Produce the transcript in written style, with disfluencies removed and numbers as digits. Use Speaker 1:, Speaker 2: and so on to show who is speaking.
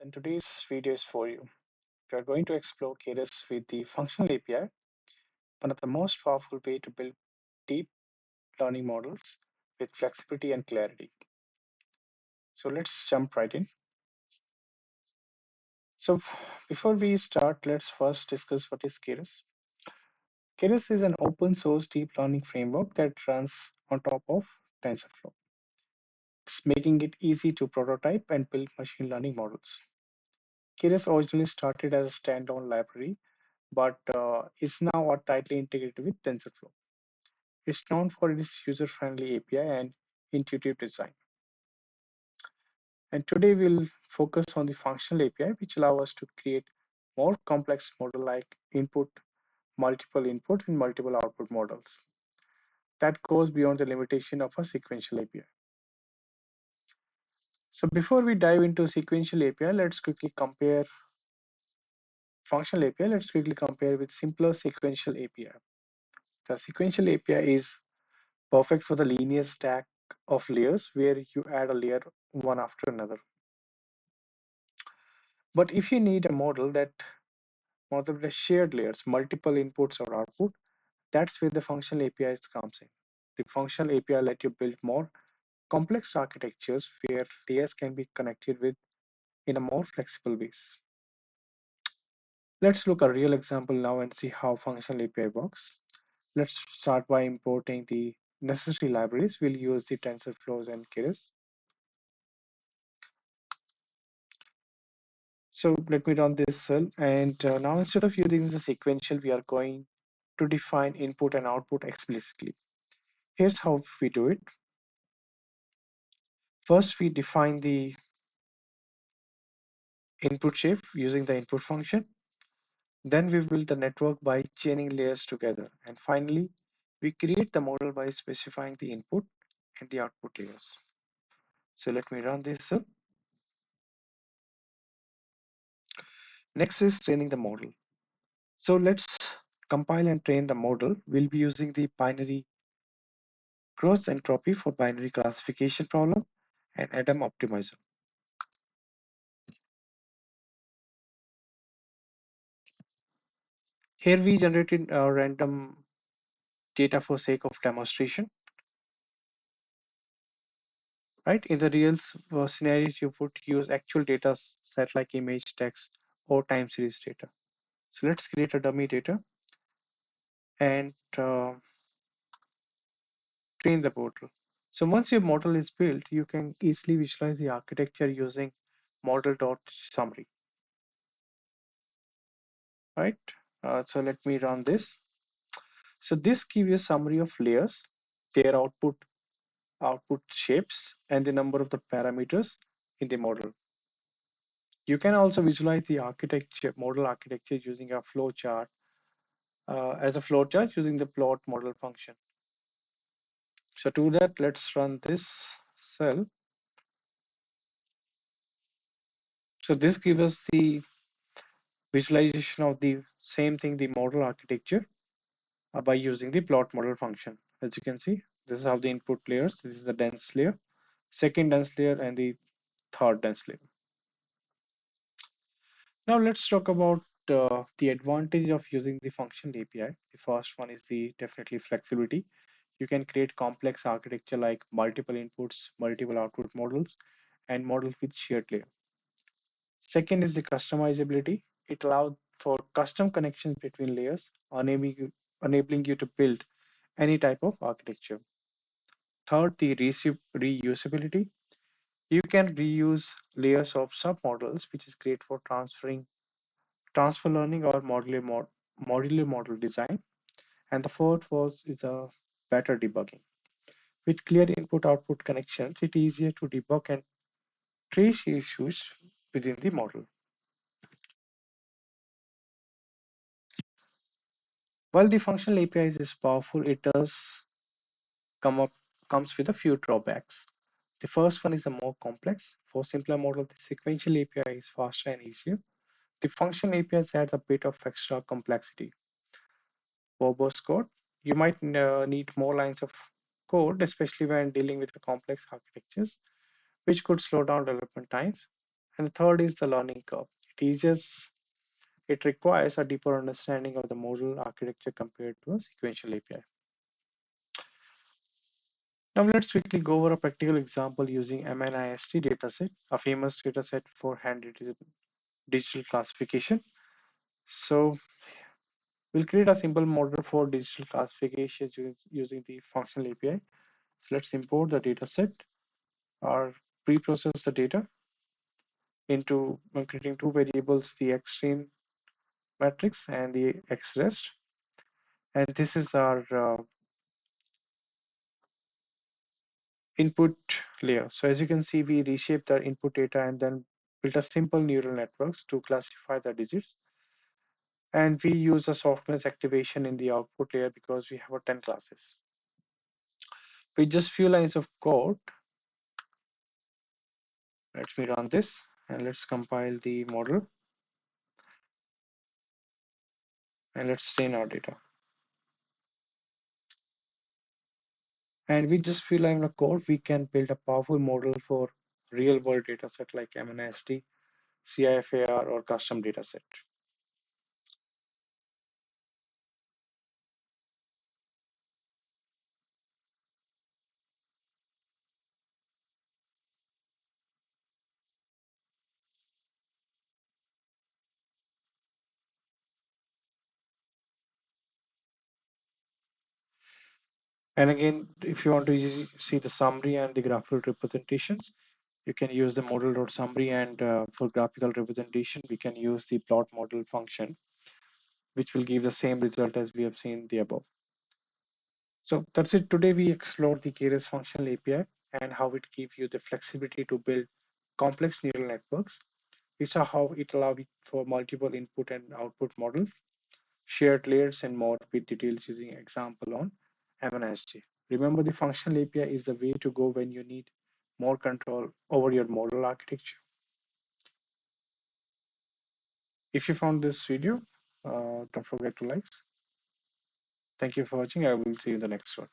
Speaker 1: and today's video is for you. We are going to explore Keras with the Functional API, one of the most powerful way to build deep learning models with flexibility and clarity. So let's jump right in. So before we start, let's first discuss what is Keras. Keras is an open source deep learning framework that runs on top of TensorFlow. It's making it easy to prototype and build machine learning models. Keras originally started as a standalone library but is now tightly integrated with TensorFlow. It's known for its user-friendly API and intuitive design. And today we'll focus on the functional API, which allow us to create more complex model like multiple input, and multiple output models. That goes beyond the limitation of a sequential API. So before we dive into sequential API, let's quickly compare functional API. Let's quickly compare with simpler sequential API. The sequential API is perfect for the linear stack of layers where you add a layer one after another. But if you need a model that shared layers, multiple inputs or output, that's where the functional APIs comes in. The functional API let you build more complex architectures where layers can be connected with in a more flexible ways. Let's look at a real example now and see how functional API works. Let's start by importing the necessary libraries. We'll use the TensorFlows and Keras. So let me run this cell, and now instead of using the sequential, we are going to define input and output explicitly. Here's how we do it. First, we define the input shape using the input function. Then we build the network by chaining layers together. And finally, we create the model by specifying the input and the output layers. So let me run this cell. Next is training the model. So let's compile and train the model. We'll be using the binary cross entropy for binary classification problem and Adam optimizer. Here we generated random data for sake of demonstration. Right? In the real scenarios, you would use actual data set like image, text, or time series data. So let's create a dummy data and train the model. So once your model is built, you can easily visualize the architecture using model.summary. Right? So let me run this. So this gives you a summary of layers, their output shapes, and the number of the parameters in the model. You can also visualize the model architecture using a flow chart as a flow chart using the plot model function. So to that, let's run this cell. So this gives us the visualization of the same thing, the model architecture by using the plot model function. As you can see, this is how the input layers. This is the dense layer, second dense layer, and the third dense layer. Now let's talk about the advantage of using the function API. The first one is the definitely flexibility. You can create complex architecture like multiple inputs, multiple output models, and models with shared layer. Second is the customizability. It allows for custom connections between layers, enabling you to build any type of architecture. Third, the reusability. You can reuse layers of submodels, which is great for transfer learning or modular model design. And the fourth is the better debugging. With clear input-output connections, it's easier to debug and trace issues within the model. While the functional API is powerful, it does comes with a few drawbacks. The first one is the more complex. For simpler model, the sequential API is faster and easier. The functional APIs adds a bit of extra complexity. Verbose code, you might need more lines of code, especially when dealing with the complex architectures, which could slow down development times. And the third is the learning curve. It requires a deeper understanding of the model architecture compared to a sequential API. Now let's quickly go over a practical example using MNIST dataset, a famous dataset for handwritten digital classification. So we'll create a simple model for digital classification using the functional API. So let's import the dataset or pre-process the data into creating two variables, the xstream matrix and the xrest. And this is our input layer. So as you can see, we reshaped our input data and then built a simple neural networks to classify the digits. And we use a softmax activation in the output layer because we have a 10 classes. With just few lines of code, let me run this and let's compile the model and let's train our data. And with just few lines of code, we can build a powerful model for real world data set like MNIST, CIFAR, or custom data set. And again, if you want to see the summary and the graphical representations, you can use the model.summary, and for graphical representation, we can use the plot model function, which will give the same result as we have seen the above. So that's it. Today we explored the Keras Functional API and how it gives you the flexibility to build complex neural networks. We saw how it allows for multiple input and output models, shared layers, and more with details using example on MNIST. Remember, the functional API is the way to go when you need more control over your model architecture. If you found this video, don't forget to like. Thank you for watching. I will see you in the next one.